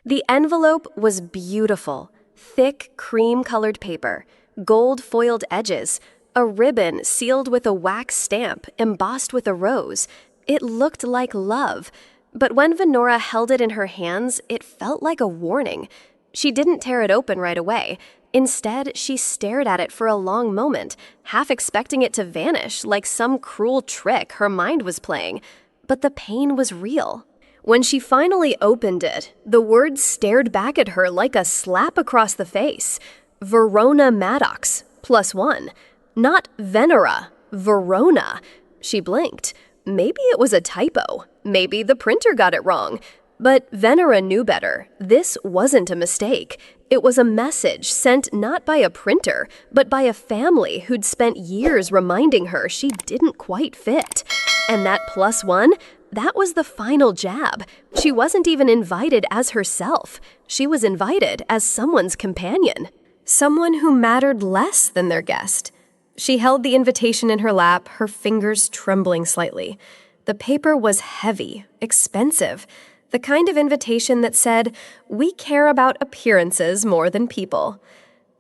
The envelope was beautiful. Thick, cream-colored paper, gold foiled edges, a ribbon sealed with a wax stamp embossed with a rose. It looked like love. But when Venora held it in her hands, it felt like a warning. She didn't tear it open right away. Instead, she stared at it for a long moment, half expecting it to vanish like some cruel trick her mind was playing. But the pain was real. When she finally opened it, the words stared back at her like a slap across the face. Verona Maddox, +1. Not Venera, Verona. She blinked. Maybe it was a typo. Maybe the printer got it wrong. But Venera knew better. This wasn't a mistake. It was a message sent not by a printer, but by a family who'd spent years reminding her she didn't quite fit. And that +1, that was the final jab. She wasn't even invited as herself. She was invited as someone's companion. Someone who mattered less than their guest. She held the invitation in her lap, her fingers trembling slightly. The paper was heavy, expensive. The kind of invitation that said, "We care about appearances more than people."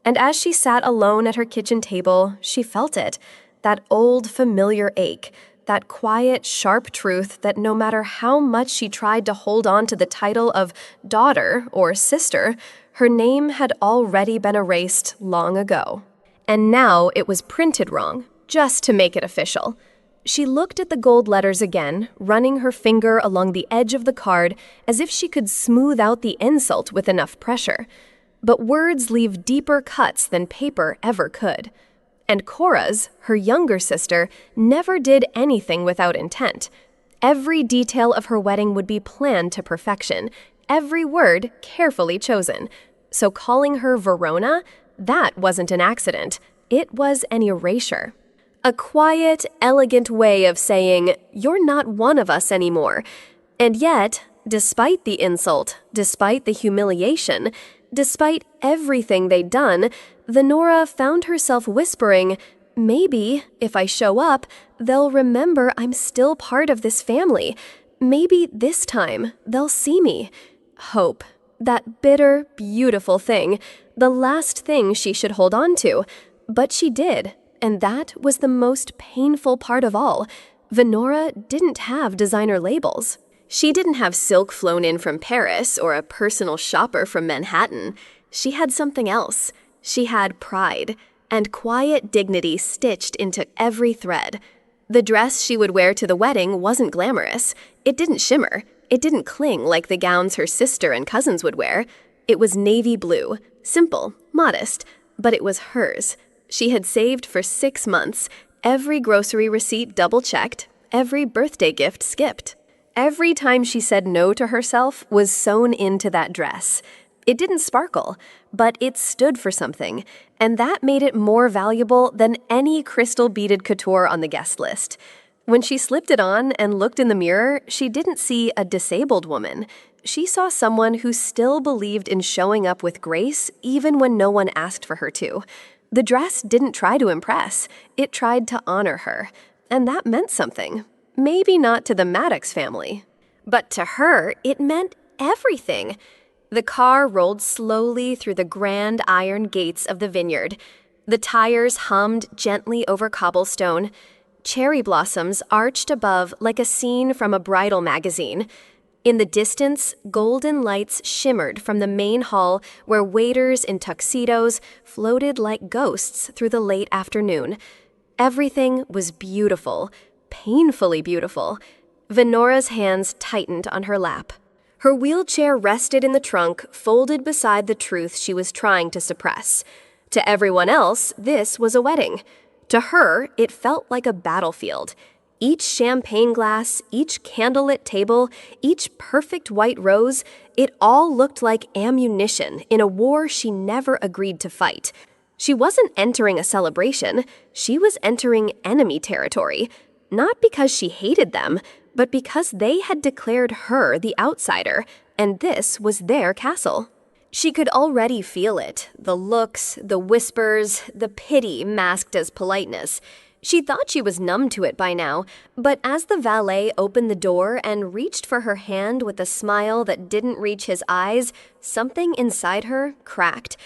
And as she sat alone at her kitchen table, she felt it, that old familiar ache, that quiet, sharp truth that no matter how much she tried to hold on to the title of daughter or sister, her name had already been erased long ago. And now it was printed wrong, just to make it official. She looked at the gold letters again, running her finger along the edge of the card as if she could smooth out the insult with enough pressure. But words leave deeper cuts than paper ever could. And Cora's, her younger sister, never did anything without intent. Every detail of her wedding would be planned to perfection, every word carefully chosen. So calling her Verona, that wasn't an accident. It was an erasure. A quiet, elegant way of saying, "You're not one of us anymore." And yet, despite the insult, despite the humiliation, despite everything they'd done, Venora found herself whispering, "Maybe, if I show up, they'll remember I'm still part of this family. Maybe this time they'll see me." Hope. That bitter, beautiful thing. The last thing she should hold on to. But she did. And that was the most painful part of all. Venora didn't have designer labels. She didn't have silk flown in from Paris or a personal shopper from Manhattan. She had something else. She had pride and quiet dignity stitched into every thread. The dress she would wear to the wedding wasn't glamorous. It didn't shimmer. It didn't cling like the gowns her sister and cousins would wear. It was navy blue, simple, modest, but it was hers. She had saved for 6 months, every grocery receipt double-checked, every birthday gift skipped. Every time she said no to herself was sewn into that dress. It didn't sparkle, but it stood for something, and that made it more valuable than any crystal-beaded couture on the guest list. When she slipped it on and looked in the mirror, she didn't see a disabled woman. She saw someone who still believed in showing up with grace even when no one asked for her to. The dress didn't try to impress. It tried to honor her. And that meant something. Maybe not to the Maddox family. But to her, it meant everything. The car rolled slowly through the grand iron gates of the vineyard. The tires hummed gently over cobblestone. Cherry blossoms arched above like a scene from a bridal magazine. In the distance, golden lights shimmered from the main hall where waiters in tuxedos floated like ghosts through the late afternoon. Everything was beautiful, painfully beautiful. Venora's hands tightened on her lap. Her wheelchair rested in the trunk, folded beside the truth she was trying to suppress. To everyone else, this was a wedding. To her, it felt like a battlefield. Each champagne glass, each candlelit table, each perfect white rose, it all looked like ammunition in a war she never agreed to fight. She wasn't entering a celebration, she was entering enemy territory. Not because she hated them, but because they had declared her the outsider, and this was their castle. She could already feel it, the looks, the whispers, the pity masked as politeness. She thought she was numb to it by now, but as the valet opened the door and reached for her hand with a smile that didn't reach his eyes, something inside her cracked.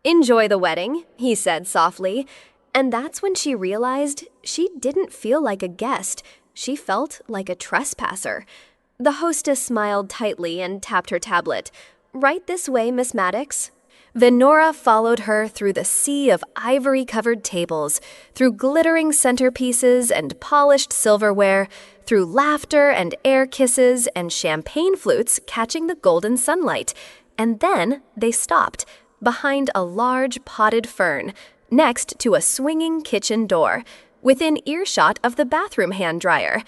"Enjoy the wedding," he said softly. And that's when she realized she didn't feel like a guest. She felt like a trespasser. The hostess smiled tightly and tapped her tablet. "Right this way, Miss Maddox." Venora followed her through the sea of ivory-covered tables, through glittering centerpieces and polished silverware, through laughter and air kisses and champagne flutes catching the golden sunlight. And then they stopped, behind a large potted fern, next to a swinging kitchen door, within earshot of the bathroom hand dryer.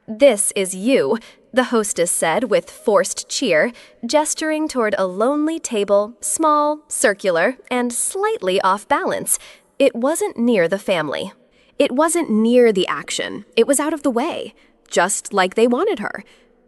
"This is you," the hostess said with forced cheer, gesturing toward a lonely table, small, circular, and slightly off balance. It wasn't near the family. It wasn't near the action. It was out of the way, just like they wanted her.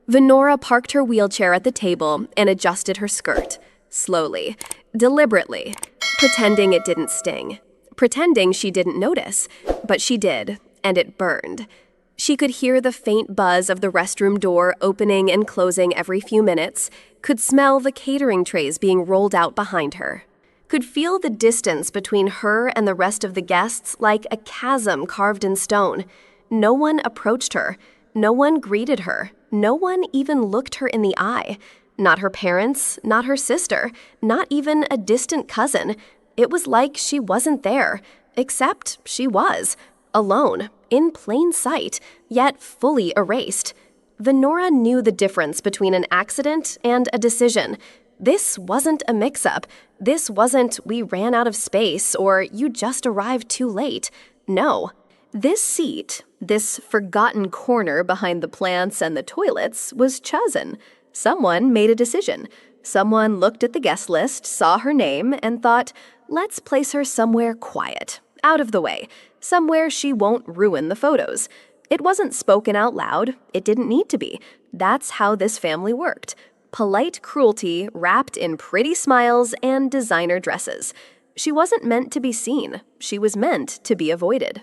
Venora parked her wheelchair at the table and adjusted her skirt, slowly, deliberately, pretending it didn't sting. Pretending she didn't notice, but she did, and it burned. She could hear the faint buzz of the restroom door opening and closing every few minutes, could smell the catering trays being rolled out behind her, could feel the distance between her and the rest of the guests like a chasm carved in stone. No one approached her. No one greeted her. No one even looked her in the eye. Not her parents, not her sister, not even a distant cousin. It was like she wasn't there, except she was, alone, in plain sight, yet fully erased. Venora knew the difference between an accident and a decision. This wasn't a mix-up. This wasn't "we ran out of space" or "you just arrived too late." No. This seat, this forgotten corner behind the plants and the toilets, was chosen. Someone made a decision. Someone looked at the guest list, saw her name, and thought, "Let's place her somewhere quiet, out of the way, somewhere she won't ruin the photos." It wasn't spoken out loud. It didn't need to be. That's how this family worked. Polite cruelty wrapped in pretty smiles and designer dresses. She wasn't meant to be seen. She was meant to be avoided.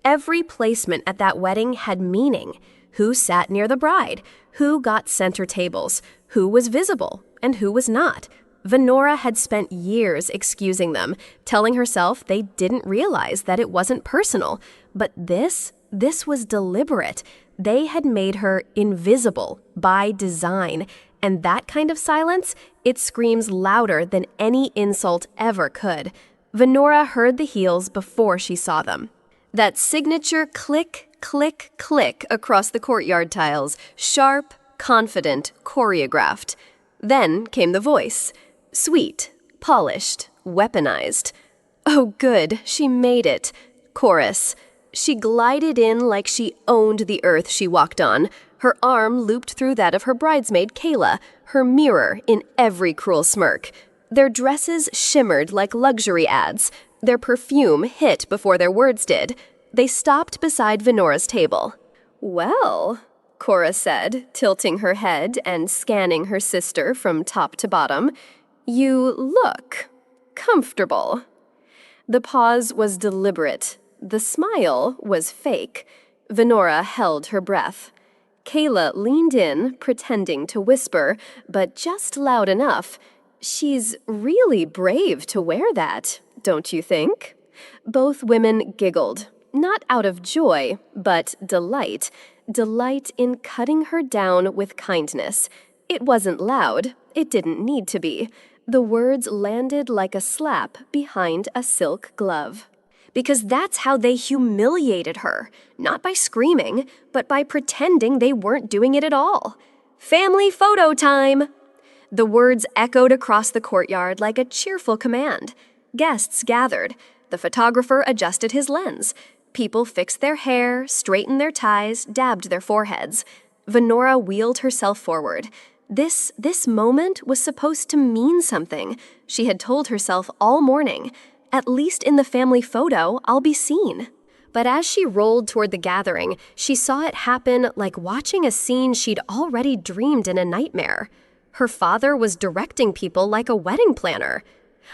Every placement at that wedding had meaning. Who sat near the bride? Who got center tables? Who was visible? And who was not? Venora had spent years excusing them, telling herself they didn't realize that it wasn't personal. But this was deliberate. They had made her invisible by design. And that kind of silence, it screams louder than any insult ever could. Venora heard the heels before she saw them. That signature click, click, click across the courtyard tiles, sharp, confident, choreographed. Then came the voice. Sweet, polished, weaponized. "Oh, good, she made it." Chorus. She glided in like she owned the earth she walked on, her arm looped through that of her bridesmaid Kayla, her mirror in every cruel smirk. Their dresses shimmered like luxury ads. Their perfume hit before their words did. They stopped beside Venora's table. "Well," Cora said, tilting her head and scanning her sister from top to bottom, "you look comfortable." The pause was deliberate. The smile was fake. Venora held her breath. Kayla leaned in, pretending to whisper, but just loud enough. "She's really brave to wear that, don't you think?" Both women giggled, not out of joy, but delight. Delight in cutting her down with kindness. It wasn't loud. It didn't need to be. The words landed like a slap behind a silk glove. Because that's how they humiliated her, not by screaming, but by pretending they weren't doing it at all. "Family photo time!" The words echoed across the courtyard like a cheerful command. Guests gathered. The photographer adjusted his lens. People fixed their hair, straightened their ties, dabbed their foreheads. Venora wheeled herself forward. This moment was supposed to mean something. She had told herself all morning, "At least in the family photo, I'll be seen." But as she rolled toward the gathering, she saw it happen like watching a scene she'd already dreamed in a nightmare. Her father was directing people like a wedding planner.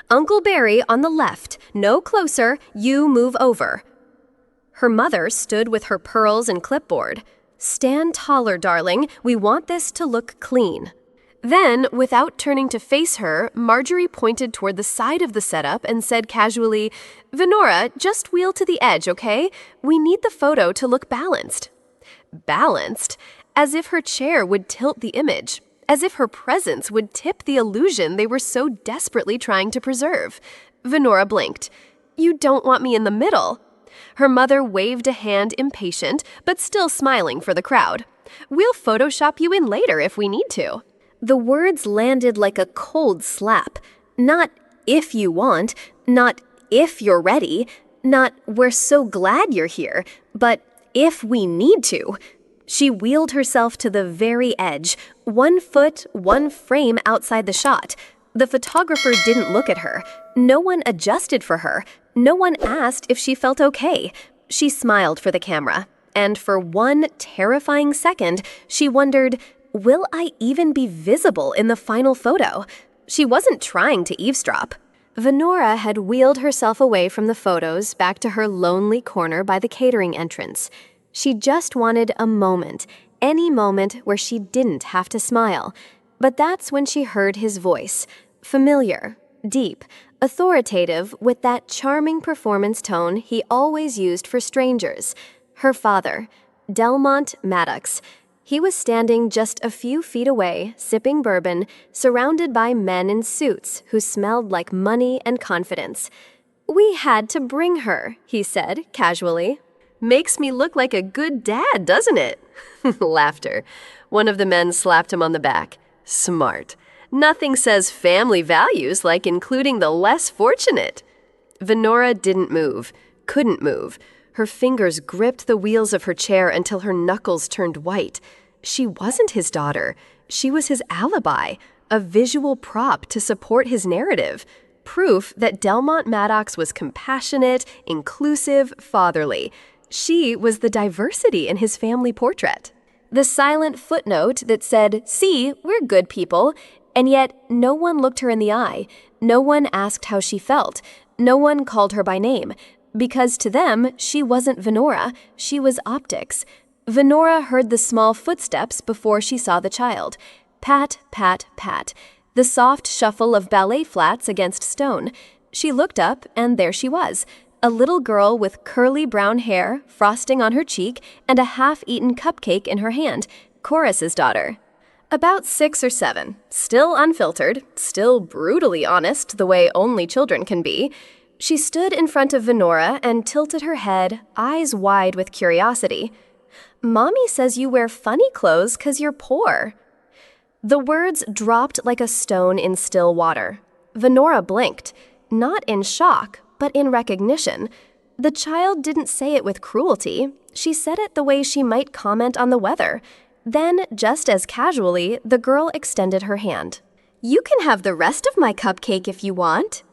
"Uncle Barry on the left, no closer, you move over." Her mother stood with her pearls and clipboard. "Stand taller, darling. We want this to look clean." Then, without turning to face her, Marjorie pointed toward the side of the setup and said casually, "Venora, just wheel to the edge, okay? We need the photo to look balanced." Balanced? As if her chair would tilt the image. As if her presence would tip the illusion they were so desperately trying to preserve. Venora blinked. "You don't want me in the middle." Her mother waved a hand, impatient, but still smiling for the crowd. "We'll Photoshop you in later if we need to." The words landed like a cold slap. Not "if you want," not "if you're ready," not "we're so glad you're here," but "if we need to." She wheeled herself to the very edge, 1 foot, 1 frame outside the shot. The photographer didn't look at her. No one adjusted for her. No one asked if she felt okay. She smiled for the camera. And for 1 terrifying second, she wondered, will I even be visible in the final photo? She wasn't trying to eavesdrop. Venora had wheeled herself away from the photos back to her lonely corner by the catering entrance. She just wanted a moment, any moment where she didn't have to smile. But that's when she heard his voice, familiar, deep, authoritative, with that charming performance tone he always used for strangers. Her father, Delmont Maddox. He was standing just a few feet away, sipping bourbon, surrounded by men in suits who smelled like money and confidence. "We had to bring her," he said, casually. "Makes me look like a good dad, doesn't it?" Laughter. One of the men slapped him on the back. "Smart. Nothing says family values like including the less fortunate." Venora didn't move, couldn't move. Her fingers gripped the wheels of her chair until her knuckles turned white. She wasn't his daughter. She was his alibi, a visual prop to support his narrative. Proof that Delmont Maddox was compassionate, inclusive, fatherly. She was the diversity in his family portrait. The silent footnote that said, "See, we're good people," and yet no one looked her in the eye. No one asked how she felt. No one called her by name. Because to them, she wasn't Venora, she was optics. Venora heard the small footsteps before she saw the child. Pat, pat, pat. The soft shuffle of ballet flats against stone. She looked up, and there she was. A little girl with curly brown hair, frosting on her cheek, and a half-eaten cupcake in her hand, Chorus's daughter. About 6 or 7, still unfiltered, still brutally honest the way only children can be. She stood in front of Venora and tilted her head, eyes wide with curiosity. "Mommy says you wear funny clothes 'cause you're poor." The words dropped like a stone in still water. Venora blinked, not in shock, but in recognition. The child didn't say it with cruelty. She said it the way she might comment on the weather. Then, just as casually, the girl extended her hand. "You can have the rest of my cupcake if you want."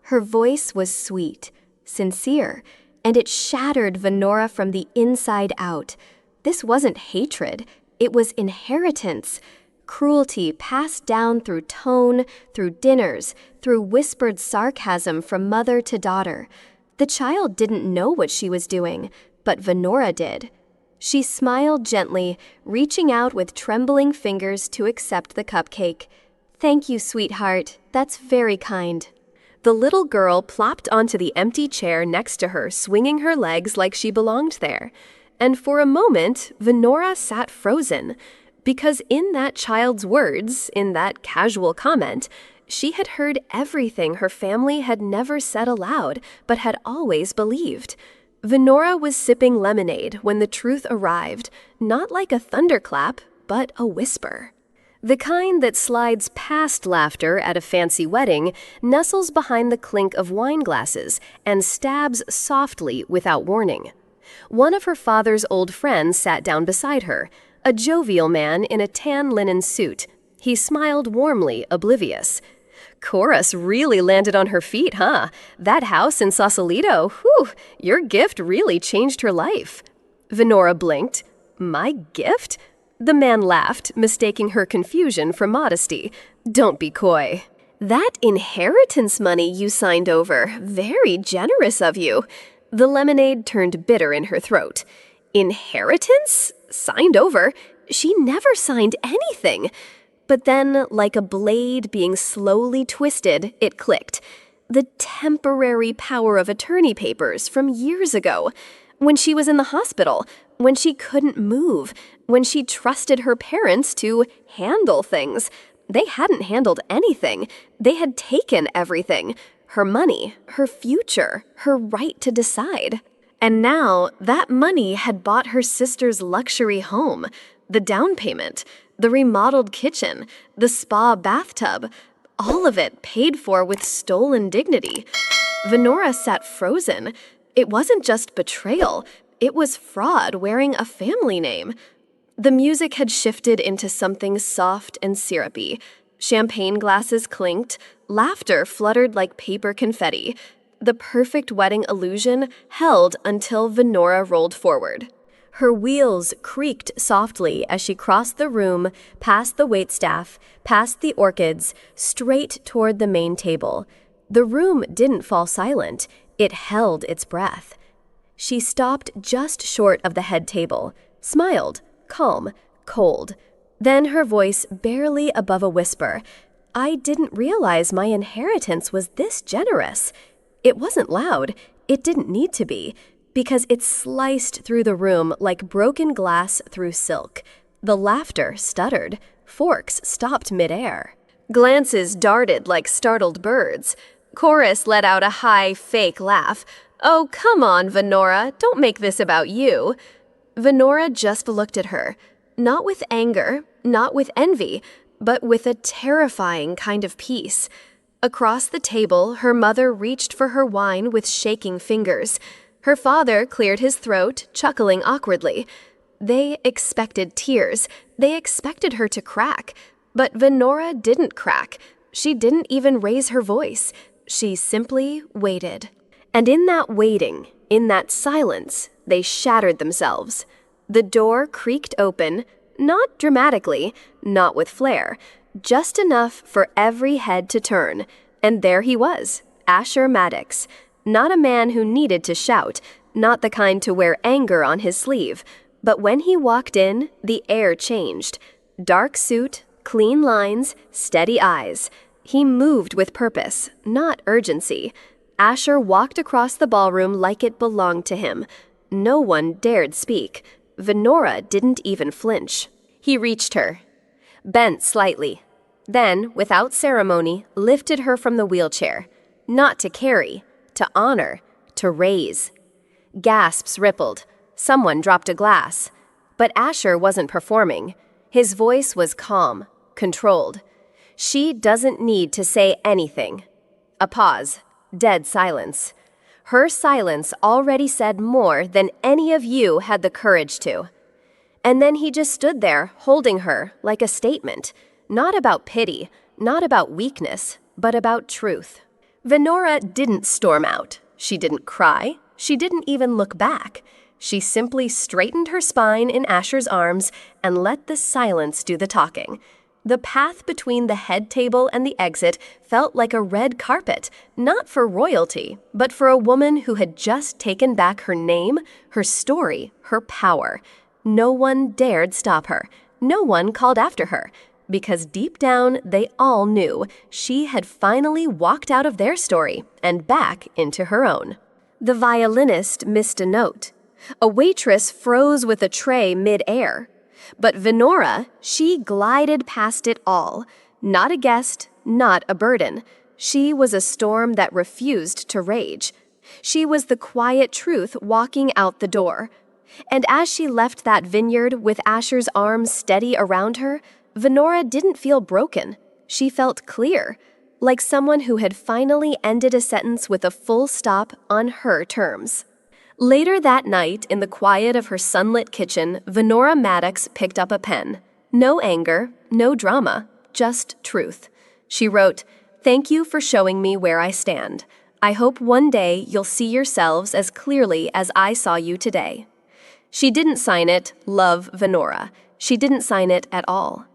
Her voice was sweet, sincere, and it shattered Venora from the inside out. This wasn't hatred, it was inheritance. Cruelty passed down through tone, through dinners, through whispered sarcasm from mother to daughter. The child didn't know what she was doing, but Venora did. She smiled gently, reaching out with trembling fingers to accept the cupcake. "Thank you, sweetheart. That's very kind." The little girl plopped onto the empty chair next to her, swinging her legs like she belonged there. And for a moment, Venora sat frozen. Because in that child's words, in that casual comment, she had heard everything her family had never said aloud, but had always believed. Venora was sipping lemonade when the truth arrived, not like a thunderclap, but a whisper. The kind that slides past laughter at a fancy wedding, nestles behind the clink of wine glasses, and stabs softly without warning. One of her father's old friends sat down beside her, a jovial man in a tan linen suit. He smiled warmly, oblivious. "Chorus really landed on her feet, huh? That house in Sausalito, whew, your gift really changed her life." Venora blinked. "My gift?" The man laughed, mistaking her confusion for modesty. "Don't be coy." "That inheritance money you signed over, very generous of you." The lemonade turned bitter in her throat. Inheritance? Signed over. She never signed anything. But then, like a blade being slowly twisted, it clicked. The temporary power of attorney papers from years ago. When she was in the hospital, when she couldn't move, when she trusted her parents to handle things. They hadn't handled anything. They had taken everything. Her money, her future, her right to decide. And now, that money had bought her sister's luxury home, the down payment, the remodeled kitchen, the spa bathtub, all of it paid for with stolen dignity. Venora sat frozen. It wasn't just betrayal, it was fraud wearing a family name. The music had shifted into something soft and syrupy. Champagne glasses clinked, laughter fluttered like paper confetti. The perfect wedding illusion held until Venora rolled forward. Her wheels creaked softly as she crossed the room, past the waitstaff, past the orchids, straight toward the main table. The room didn't fall silent. It held its breath. She stopped just short of the head table, smiled, calm, cold. Then her voice barely above a whisper. I didn't realize my inheritance was this generous. It wasn't loud. It didn't need to be, because it sliced through the room like broken glass through silk. The laughter stuttered. Forks stopped midair. Glances darted like startled birds. Chorus let out a high, fake laugh. Oh, come on, Venora, don't make this about you. Venora just looked at her, not with anger, not with envy, but with a terrifying kind of peace. Across the table, her mother reached for her wine with shaking fingers. Her father cleared his throat, chuckling awkwardly. They expected tears. They expected her to crack. But Venora didn't crack. She didn't even raise her voice. She simply waited. And in that waiting, in that silence, they shattered themselves. The door creaked open, not dramatically, not with flair, just enough for every head to turn. And there he was, Asher Maddox. Not a man who needed to shout, not the kind to wear anger on his sleeve. But when he walked in, the air changed. Dark suit, clean lines, steady eyes. He moved with purpose, not urgency. Asher walked across the ballroom like it belonged to him. No one dared speak. Venora didn't even flinch. He reached her, bent slightly. Then, without ceremony, lifted her from the wheelchair. Not to carry, to honor, to raise. Gasps rippled. Someone dropped a glass. But Asher wasn't performing. His voice was calm, controlled. She doesn't need to say anything. A pause. Dead silence. Her silence already said more than any of you had the courage to. And then he just stood there, holding her like a statement. Not about pity, not about weakness, but about truth. Venora didn't storm out. She didn't cry. She didn't even look back. She simply straightened her spine in Asher's arms and let the silence do the talking. The path between the head table and the exit felt like a red carpet, not for royalty, but for a woman who had just taken back her name, her story, her power. No one dared stop her. No one called after her, because deep down they all knew she had finally walked out of their story and back into her own. The violinist missed a note. A waitress froze with a tray mid-air. But Venora, she glided past it all. Not a guest, not a burden. She was a storm that refused to rage. She was the quiet truth walking out the door. And as she left that vineyard with Asher's arms steady around her, Venora didn't feel broken. She felt clear, like someone who had finally ended a sentence with a full stop on her terms. Later that night, in the quiet of her sunlit kitchen, Venora Maddox picked up a pen. No anger, no drama, just truth. She wrote, "Thank you for showing me where I stand. I hope one day you'll see yourselves as clearly as I saw you today." She didn't sign it, "Love Venora." She didn't sign it at all.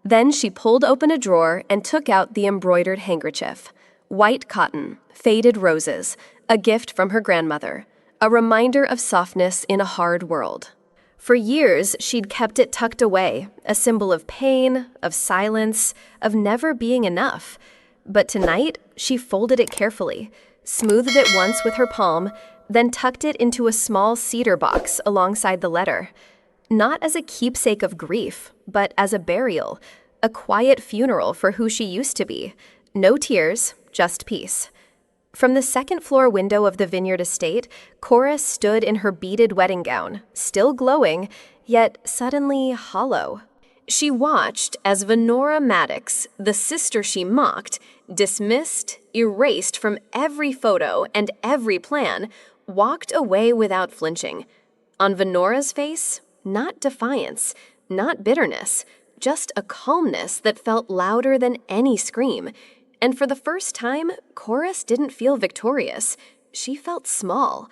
Then she pulled open a drawer and took out the embroidered handkerchief. White cotton, faded roses, a gift from her grandmother. a reminder of softness in a hard world. For years, she'd kept it tucked away, a symbol of pain, of silence, of never being enough. But tonight, she folded it carefully, smoothed it once with her palm, then tucked it into a small cedar box alongside the letter. Not as a keepsake of grief, but as a burial, a quiet funeral for who she used to be. No tears, just peace. From the second-floor window of the Vineyard estate, Cora stood in her beaded wedding gown, still glowing, yet suddenly hollow. She watched as Venora Maddox, the sister she mocked, dismissed, erased from every photo and every plan, walked away without flinching. On Venora's face, not defiance, not bitterness, just a calmness that felt louder than any scream. And for the first time, Chorus didn't feel victorious. She felt small.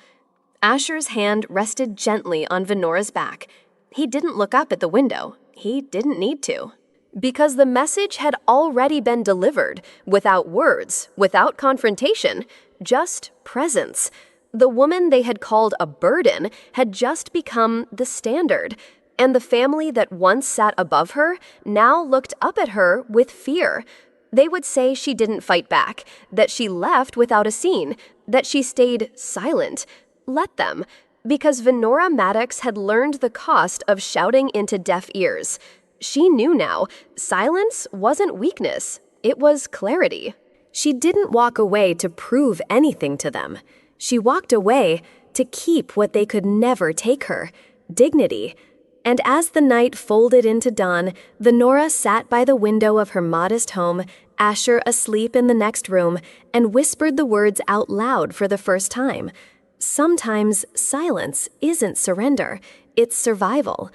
Asher's hand rested gently on Venora's back. He didn't look up at the window. He didn't need to. Because the message had already been delivered, without words, without confrontation, just presence. The woman they had called a burden had just become the standard, and the family that once sat above her now looked up at her with fear. They would say she didn't fight back, that she left without a scene, that she stayed silent. Let them, because Venora Maddox had learned the cost of shouting into deaf ears. She knew now, silence wasn't weakness, it was clarity. She didn't walk away to prove anything to them. She walked away to keep what they could never take her, dignity. And as the night folded into dawn, Venora sat by the window of her modest home, Asher asleep in the next room, and whispered the words out loud for the first time. Sometimes silence isn't surrender, it's survival.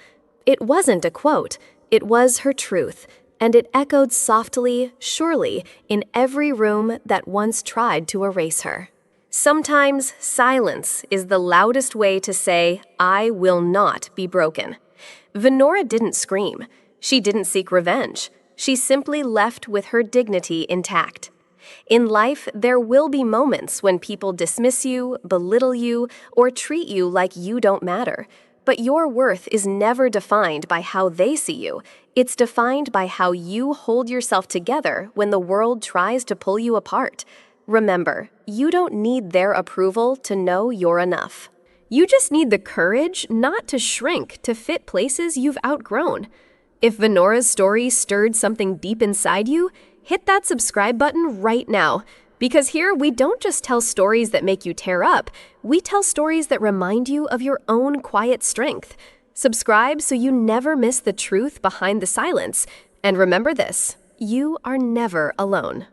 It wasn't a quote, it was her truth, and it echoed softly, surely, in every room that once tried to erase her. Sometimes silence is the loudest way to say, I will not be broken. Venora didn't scream. She didn't seek revenge. She simply left with her dignity intact. In life, there will be moments when people dismiss you, belittle you, or treat you like you don't matter. But your worth is never defined by how they see you. It's defined by how you hold yourself together when the world tries to pull you apart. Remember, you don't need their approval to know you're enough. You just need the courage not to shrink to fit places you've outgrown. If Venora's story stirred something deep inside you, hit that subscribe button right now. Because here we don't just tell stories that make you tear up, we tell stories that remind you of your own quiet strength. Subscribe so you never miss the truth behind the silence. And remember this, you are never alone.